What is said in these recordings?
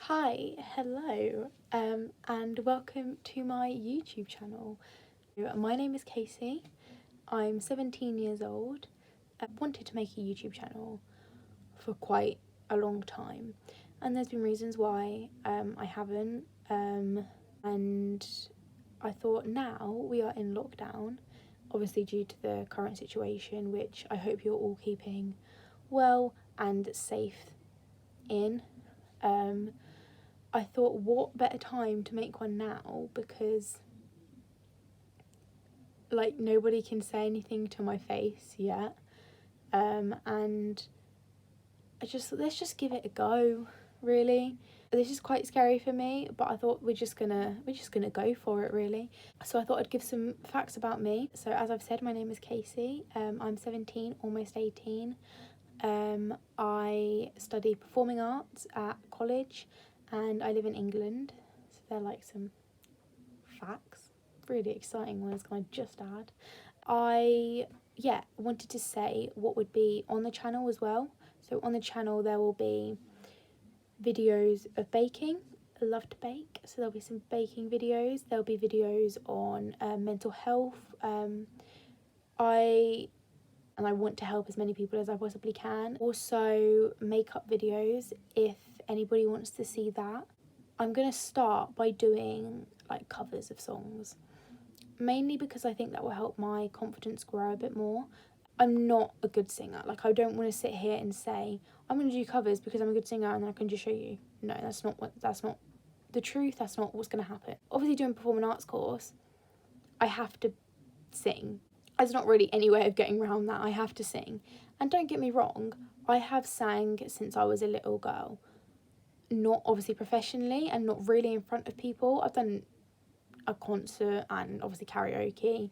Hi, hello, and welcome to my YouTube channel. My name is Casey. I'm 17 years old. I wanted to make a YouTube channel for quite a long time, and there's been reasons why I haven't. And I thought now we are in lockdown, obviously due to the current situation, which I hope you're all keeping well and safe in. I thought, what better time to make one now, because like nobody can say anything to my face yet, and let's just give it a go. Really, this is quite scary for me, but I thought we're just gonna go for it, really. So I thought I'd give some facts about me. So as I've said, my name is Casey. I'm 17, almost 18. I study performing arts at college, and I live in England. So they're like some facts, really exciting ones, can I just add. I wanted to say what would be on the channel as well. So on the channel there will be videos of baking. I love to bake, so there'll be some baking videos. There'll be videos on mental health. I want to help as many people as I possibly can. Also makeup videos, if anybody wants to see that. I'm gonna start by doing like covers of songs, mainly because I think that will help my confidence grow a bit more. I'm not a good singer. Like, I don't want to sit here and say I'm going to do covers because I'm a good singer and then I can just show you. No, that's not the truth. That's not what's going to happen. Obviously, doing a performing arts course, I have to sing. There's not really any way of getting around that. I have to sing. And don't get me wrong, I have sang since I was a little girl. Not obviously professionally and not really in front of people. I've done a concert and obviously karaoke,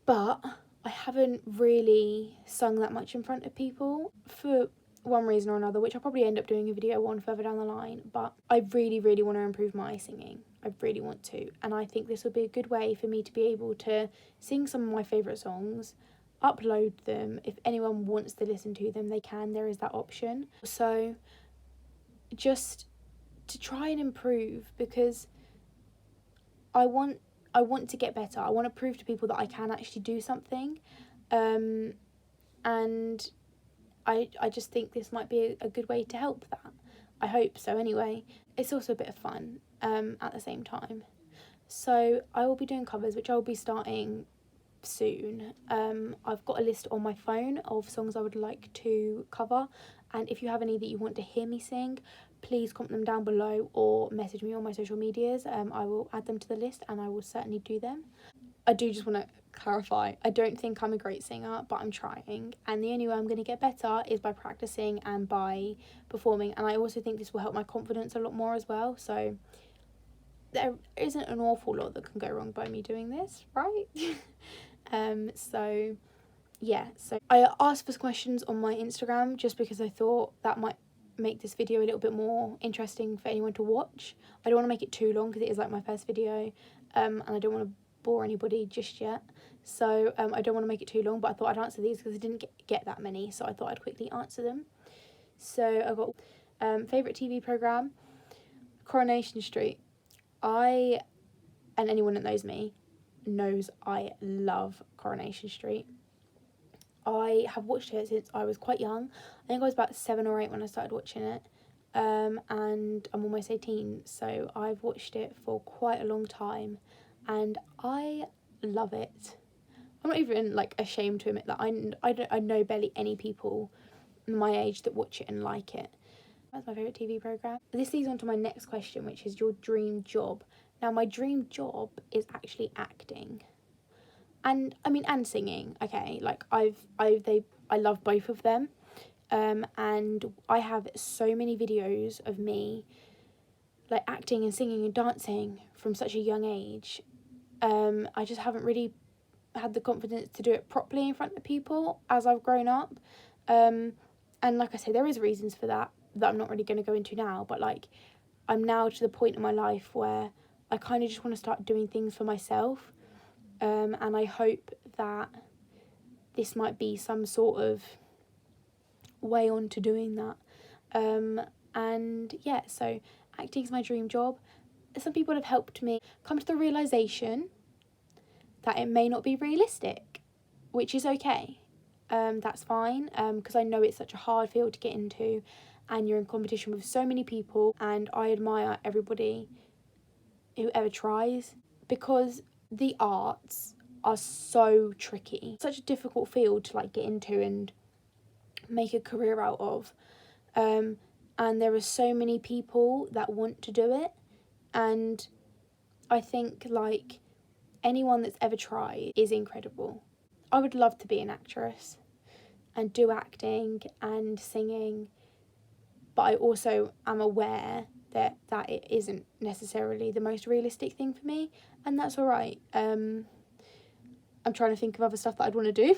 but I haven't really sung that much in front of people for one reason or another, which I'll probably end up doing a video on further down the line. But I really want to improve my singing. I really want to, and I think this will be a good way for me to be able to sing some of my favourite songs, upload them. If anyone wants to listen to them, they can. There is that option. So just to try and improve, because I want to get better. I want to prove to people that I can actually do something, and I just think this might be a good way to help that. I hope so anyway. It's also a bit of fun at the same time. So I will be doing covers, which I will be starting soon. I've got a list on my phone of songs I would like to cover, and if you have any that you want to hear me sing, please comment them down below or message me on my social medias. I will add them to the list and I will certainly do them. I do just want to clarify, I don't think I'm a great singer, but I'm trying, and the only way I'm going to get better is by practicing and by performing, and I also think this will help my confidence a lot more as well. So there isn't an awful lot that can go wrong by me doing this, right? So I asked for questions on my Instagram just because I thought that might make this video a little bit more interesting for anyone to watch. I don't want to make it too long because it is like my first video, and I don't want to bore anybody just yet. So I don't want to make it too long, but I thought I'd answer these because I didn't get that many, so I thought I'd quickly answer them. So I've got favourite TV programme, Coronation Street. And anyone that knows me knows I love Coronation Street. I have watched it since I was quite young. I think I was about 7 or 8 when I started watching it, and I'm almost 18, so I've watched it for quite a long time, and I love it. I'm not even like ashamed to admit that I know barely any people my age that watch it and like it. That's my favourite TV programme. This leads on to my next question, which is your dream job. Now, my dream job is actually acting. And I mean, and singing, okay, like I love both of them, and I have so many videos of me like acting and singing and dancing from such a young age. I just haven't really had the confidence to do it properly in front of people as I've grown up, and like I say, there is reasons for that I'm not really going to go into now, but like I'm now to the point in my life where I kind of just want to start doing things for myself. And I hope that this might be some sort of way on to doing that. And yeah, so acting is my dream job. Some people have helped me come to the realisation that it may not be realistic, which is okay. That's fine, because I know it's such a hard field to get into, and you're in competition with so many people, and I admire everybody who ever tries, because the arts are so tricky. Such a difficult field to like get into and make a career out of. And there are so many people that want to do it, and I think like anyone that's ever tried is incredible. I would love to be an actress and do acting and singing, but I also am aware that it isn't necessarily the most realistic thing for me, and that's alright. I'm trying to think of other stuff that I'd want to do.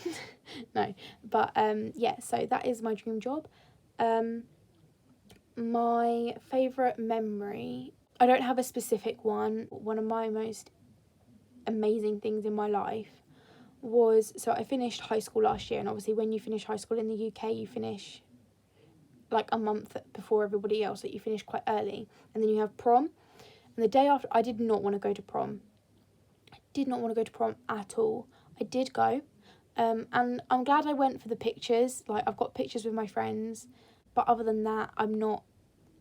No, but yeah, so that is my dream job. My favourite memory, I don't have a specific one. One of my most amazing things in my life was, so I finished high school last year, and obviously when you finish high school in the UK, you finish like a month before everybody else, that you finish quite early, and then you have prom. And the day after, I did not want to go to prom. I did not want to go to prom at all. I did go, and I'm glad I went for the pictures. Like, I've got pictures with my friends, but other than that,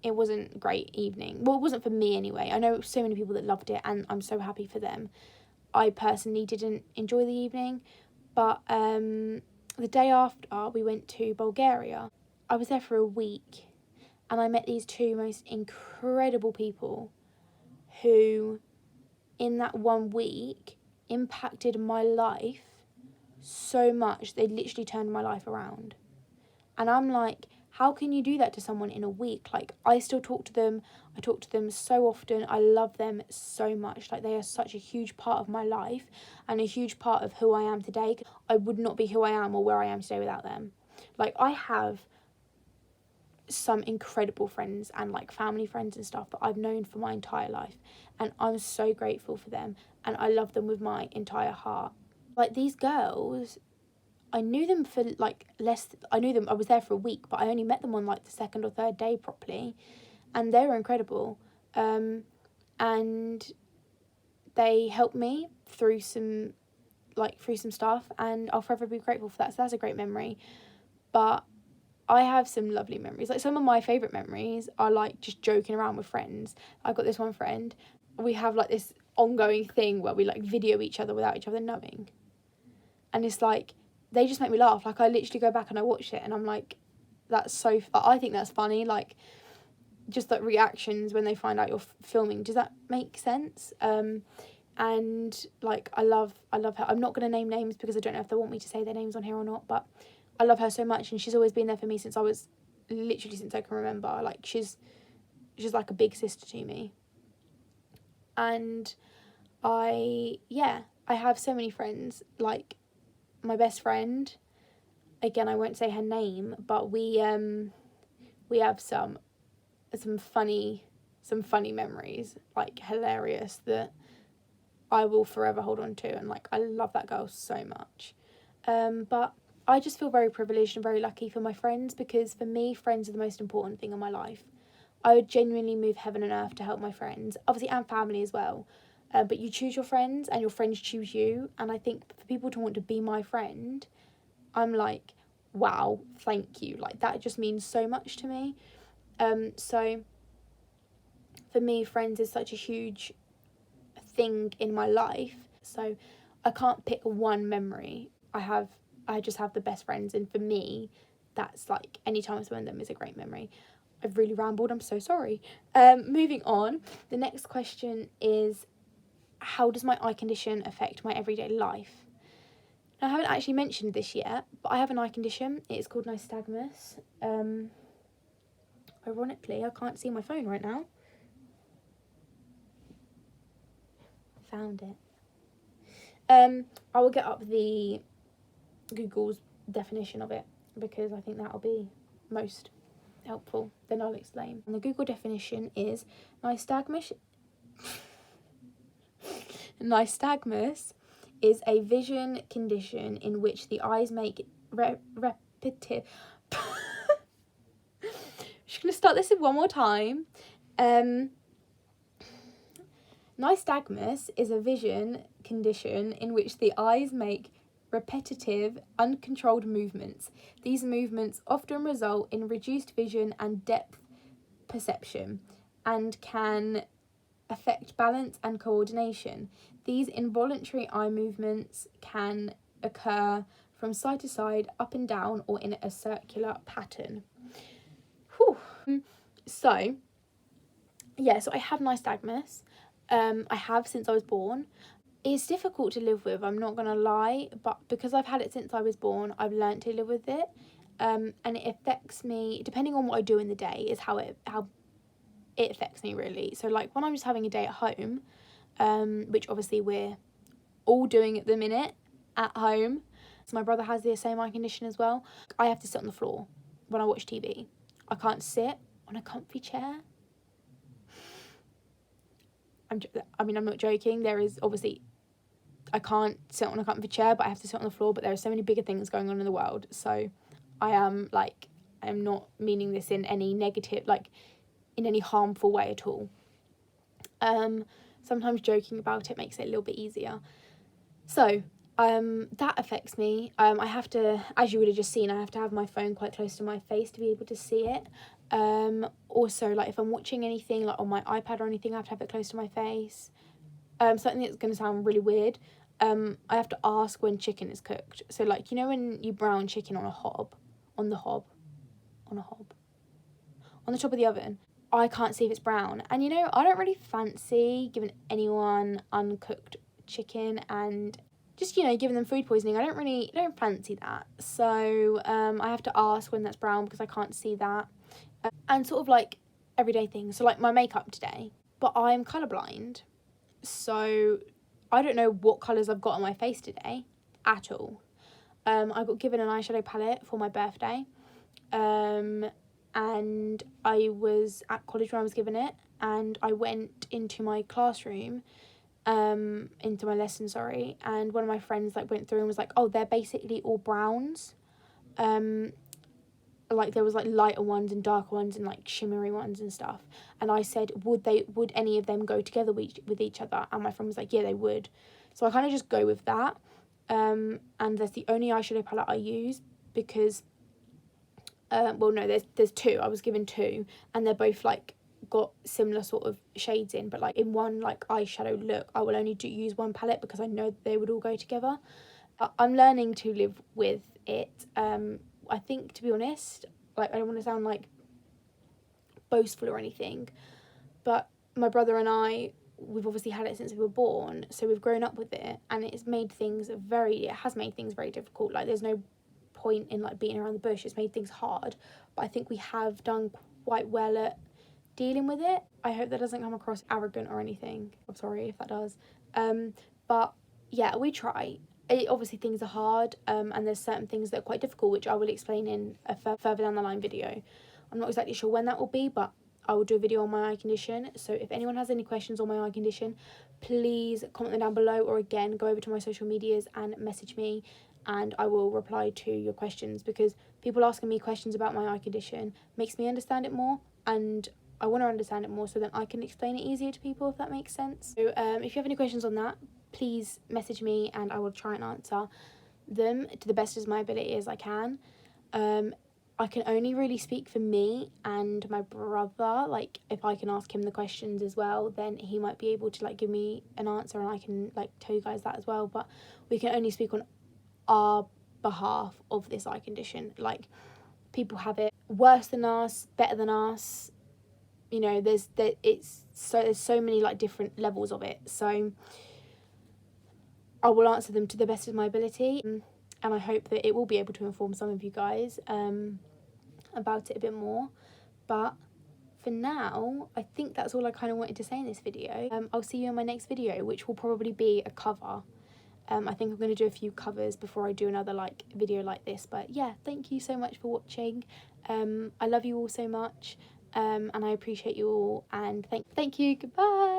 it wasn't a great evening. Well, it wasn't for me anyway. I know so many people that loved it, and I'm so happy for them. I personally didn't enjoy the evening, but the day after, we went to Bulgaria. I was there for a week, and I met these two most incredible people who, in that 1 week, impacted my life so much. They literally turned my life around. And I'm like, how can you do that to someone in a week? Like, I still talk to them. I talk to them so often. I love them so much. Like, they are such a huge part of my life and a huge part of who I am today. I would not be who I am or where I am today without them. Like, I have some incredible friends and like family friends and stuff that I've known for my entire life, and I'm so grateful for them, and I love them with my entire heart. Like, these girls, I knew them for like I was there for a week, but I only met them on like the second or third day properly, and they were incredible. And they helped me through some stuff, and I'll forever be grateful for that. So that's a great memory. But I have some lovely memories. Like, some of my favourite memories are like just joking around with friends. I've got this one friend, we have like this ongoing thing where we like video each other without each other knowing. And it's like, they just make me laugh. Like, I literally go back and I watch it, and I'm like, I think that's funny. Like, just like reactions when they find out you're filming. Does that make sense? And like, I love her. I'm not going to name names because I don't know if they want me to say their names on here or not, but I love her so much, and she's always been there for me since I can remember. Like, she's like a big sister to me. And I have so many friends. Like, my best friend, again, I won't say her name, but we have some funny memories, like hilarious, that I will forever hold on to, and like, I love that girl so much. But I just feel very privileged and very lucky for my friends, because for me, friends are the most important thing in my life. I would genuinely move heaven and earth to help my friends, obviously, and family as well. But you choose your friends, and your friends choose you. And I think for people to want to be my friend, I'm like, wow, thank you. Like, that just means so much to me. So for me, friends is such a huge thing in my life. So I can't pick one memory. I just have the best friends, and for me, that's like, any time I spend them is a great memory. I've really rambled, I'm so sorry. Moving on, the next question is, how does my eye condition affect my everyday life? Now, I haven't actually mentioned this yet, but I have an eye condition. It's called Nystagmus. Ironically, I can't see my phone right now. Found it. I will get up the Google's definition of it, because I think that'll be most helpful. Then I'll explain. And the Google definition is Nystagmus. Nystagmus is a vision condition in which the eyes make repetitive Just going to start this one more time. Nystagmus is a vision condition in which the eyes make repetitive, uncontrolled movements. These movements often result in reduced vision and depth perception and can affect balance and coordination. These involuntary eye movements can occur from side to side, up and down, or in a circular pattern. Whew. So I have nystagmus. I have since I was born. It's difficult to live with, I'm not gonna lie, but because I've had it since I was born, I've learnt to live with it. And it affects me, depending on what I do in the day, is how it affects me, really. So like when I'm just having a day at home, which obviously we're all doing at the minute at home. So my brother has the same eye condition as well. I have to sit on the floor when I watch TV. I can't sit on a comfy chair. I'm not joking. There is obviously, I can't sit on a comfy chair, but I have to sit on the floor. But there are so many bigger things going on in the world. So I'm not meaning this in any negative, like in any harmful way at all. Sometimes joking about it makes it a little bit easier. So that affects me. I have to, as you would have just seen, I have to have my phone quite close to my face to be able to see it. Also, like if I'm watching anything like on my iPad or anything, I have to have it close to my face. Something that's going to sound really weird. I have to ask when chicken is cooked. So like, you know when you brown chicken on the top of the oven, I can't see if it's brown. And I don't really fancy giving anyone uncooked chicken and just, giving them food poisoning. I don't fancy that. So I have to ask when that's brown because I can't see that. And sort of like everyday things. So like my makeup today, but I'm colourblind. So I don't know what colours I've got on my face today at all. I got given an eyeshadow palette for my birthday. And I was at college when I was given it, and I went into my classroom, into my lesson, and one of my friends went through and was like, oh, they're basically all browns. Like there was lighter ones and darker ones and shimmery ones and stuff. And I said, would any of them go together with each other? And my friend was like, yeah, they would. So I kind of just go with that. And that's the only eyeshadow palette I use because there's two. I was given two, and they're both got similar sort of shades in, but in one eyeshadow look, I will only use one palette because I know they would all go together. I'm learning to live with it. I think, to be honest, I don't want to sound boastful or anything, but my brother and I, we've obviously had it since we were born, so we've grown up with it, and it has made things very difficult. There's no point in beating around the bush. It's made things hard, but I think we have done quite well at dealing with it. I hope that doesn't come across arrogant or anything. I'm sorry if that does. But yeah, we try. Obviously things are hard, and there's certain things that are quite difficult, which I will explain in a further down the line video. I'm not exactly sure when that will be, but I will do a video on my eye condition. So if anyone has any questions on my eye condition, please comment them down below, or again, go over to my social medias and message me, and I will reply to your questions, because people asking me questions about my eye condition makes me understand it more, and I want to understand it more so that I can explain it easier to people, if that makes sense. So if you have any questions on that, please message me and I will try and answer them to the best of my ability as I can. I can only really speak for me and my brother. If I can ask him the questions as well, then he might be able to give me an answer, and I can tell you guys that as well. But we can only speak on our behalf of this eye condition. People have it worse than us, better than us. There's so many different levels of it. So I will answer them to the best of my ability, and I hope that it will be able to inform some of you guys about it a bit more. But for now, I think that's all I kind of wanted to say in this video. I'll see you in my next video, which will probably be a cover. I think I'm going to do a few covers before I do another video like this. But yeah, thank you so much for watching. I love you all so much, and I appreciate you all, and thank you. Goodbye.